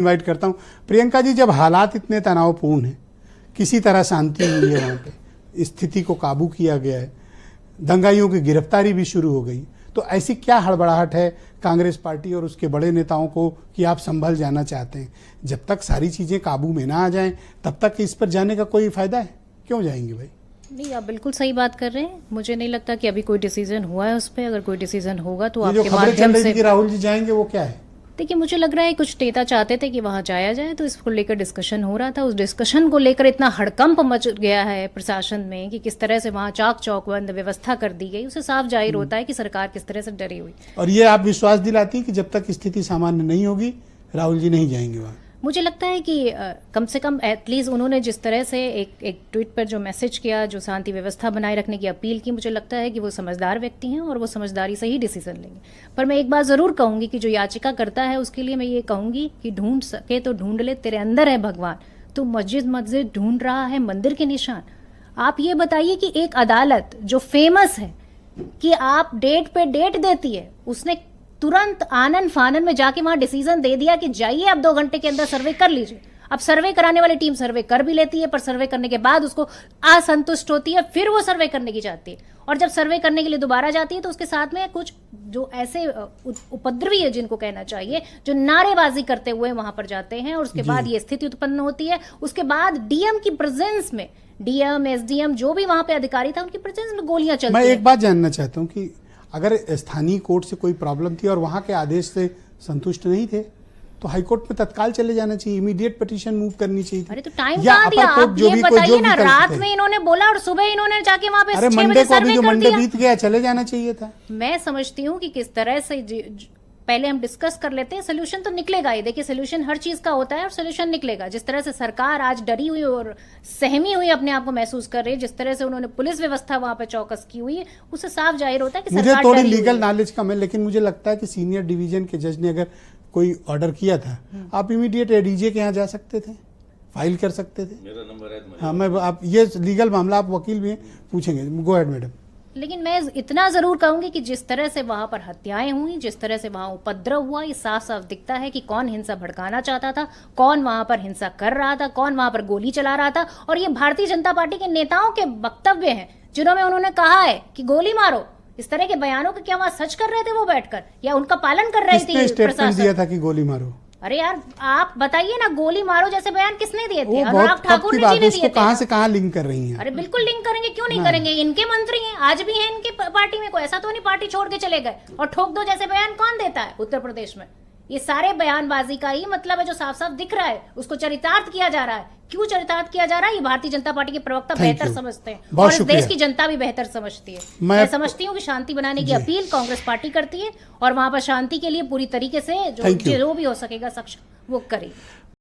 Invite करता हूं। प्रियंका जी, जब हालात इतने तनावपूर्ण हैं, किसी तरह शांति हुई है, वहां पे स्थिति को काबू किया गया है, दंगाइयों की गिरफ्तारी भी शुरू हो गई, तो ऐसी क्या हड़बड़ाहट है कांग्रेस पार्टी और उसके बड़े नेताओं को कि आप संभल जाना चाहते हैं? जब तक सारी चीजें काबू में ना आ जाएं तब तक इस पर जाने का कोई फायदा है? क्यों जाएंगे भाई? नहीं, आप बिल्कुल सही बात कर रहे हैं। मुझे नहीं लगता कि अभी कोई डिसीजन हुआ है उस पर। अगर कोई डिसीजन होगा तो ये जो आपके खबरें चल माध्यम रही थी से। कि राहुल जी जाएंगे, वो क्या है? देखिए, मुझे लग रहा है कुछ नेता चाहते थे कि वहां जाया जाए, तो इसको लेकर डिस्कशन हो रहा था। उस डिस्कशन को लेकर इतना हड़कंप मच गया है प्रशासन में कि किस तरह से वहां चाक चौकबंद व्यवस्था कर दी गई, उससे साफ जाहिर होता है कि सरकार किस तरह से डरी हुई। और ये आप विश्वास दिलाती हैं कि जब तक स्थिति सामान्य नहीं होगी राहुल जी नहीं जाएंगे वहां? मुझे लगता है कि कम से कम एटलीस्ट उन्होंने जिस तरह से एक ट्वीट पर जो मैसेज किया, जो शांति व्यवस्था बनाए रखने की अपील की, मुझे लगता है कि वो समझदार व्यक्ति हैं और वो समझदारी से ही डिसीजन लेंगे। पर मैं एक बात ज़रूर कहूँगी कि जो याचिका करता है उसके लिए मैं ये कहूँगी कि ढूंढ सके तो ढूंढ ले, तेरे अंदर है भगवान। तू मस्जिद ढूंढ रहा है मंदिर के निशान। आप ये बताइए कि एक अदालत जो फेमस है कि आप डेट पे डेट देती है, उसने तुरंत आनन फानन में जाके वहां डिसीजन दे दिया कि जाइए आप 2 घंटे के अंदर सर्वे कर लीजिए। अब सर्वे कराने वाली टीम सर्वे कर भी लेती है, पर सर्वे करने के बाद उसको असंतुष्ट होती है, फिर वो सर्वे करने की जाती है। और जब सर्वे करने के लिए दोबारा जाती है तो उसके साथ में कुछ जो ऐसे उपद्रवी है, जिनको कहना चाहिए, जो नारेबाजी करते हुए वहां पर जाते हैं, और उसके बाद ये स्थिति उत्पन्न होती है। उसके बाद डीएम की प्रेजेंस में, डीएम एसडीएम जो भी वहां पे अधिकारी था, उनकी प्रेजेंस में गोलियां चलती मैं है। एक बात जानना चाहता हूं कि अगर स्थानीय कोर्ट से कोई प्रॉब्लम थी और वहां के आदेश से संतुष्ट नहीं थे तो हाईकोर्ट में तत्काल चले जाना चाहिए, इमीडिएट पिटीशन मूव करनी चाहिए थी। अरे तो टाइम कहाँ दिया? आप ये बताइए ना, रात में इन्होंने बोला और सुबह इन्होंने जाके वहां पे 6 बजे सर्वे कर मंडे दिया। बीत गया, चले जाना चाहिए था। मैं समझती हूँ कि किस तरह से पहले हम डिस्कस कर लेते हैं, सोल्यूशन तो निकलेगा ही। देखिए, सोल्यूशन हर चीज का होता है और सोल्यूशन निकलेगा। जिस तरह से सरकार आज डरी हुई और सहमी हुई अपने आप को महसूस कर रही है, जिस तरह से उन्होंने पुलिस व्यवस्था वहां पर चौकस की हुई है, उससे साफ जाहिर होता है कि मुझे थोड़ी लीगल नॉलेज कम है, लेकिन मुझे लगता है कि सीनियर डिवीजन के जज ने अगर कोई ऑर्डर किया था, आप इमीडिएट एडीजे के यहाँ जा सकते थे, फाइल कर सकते थे। मेरा नंबर है। हाँ, मैं आप ये लीगल मामला, आप वकील भी हैं, पूछेंगे। Go ahead madam. लेकिन मैं इतना जरूर कहूंगी कि जिस तरह से वहां पर हत्याएं हुई, जिस तरह से वहां उपद्रव हुआ, ये साफ साफ दिखता है कि कौन हिंसा भड़काना चाहता था, कौन वहां पर हिंसा कर रहा था, कौन वहां पर गोली चला रहा था। और ये भारतीय जनता पार्टी के नेताओं के वक्तव्य हैं, जिन्होंने उन्होंने कहा है कि गोली मारो। इस तरह के बयानों के क्या वहां सच कर रहे थे वो बैठकर, या उनका पालन कर रही थी स्टेटमेंट दिया था कि गोली मारो? अरे यार, आप बताइए ना, गोली मारो जैसे बयान किसने दिए थे? अनुराग ठाकुर जी ने दिए थे। कहां से कहां लिंक कर रही हैं? अरे बिल्कुल लिंक करेंगे, क्यों नहीं करेंगे? इनके मंत्री हैं, आज भी हैं इनके पार्टी में। कोई ऐसा तो नहीं पार्टी छोड़ के चले गए। और ठोक दो जैसे बयान कौन देता है उत्तर प्रदेश में? ये सारे बयानबाजी का ही मतलब है, जो साफ साफ दिख रहा है। उसको चरितार्थ किया जा रहा है। क्यों चरितार्थ किया जा रहा है? ये भारतीय जनता पार्टी के प्रवक्ता बेहतर समझते हैं और इस देश की जनता भी बेहतर समझती है। मैं समझती हूँ कि शांति बनाने की अपील कांग्रेस पार्टी करती है और वहां पर शांति के लिए पूरी तरीके से जो भी हो सकेगा सक्षम वो करेगी।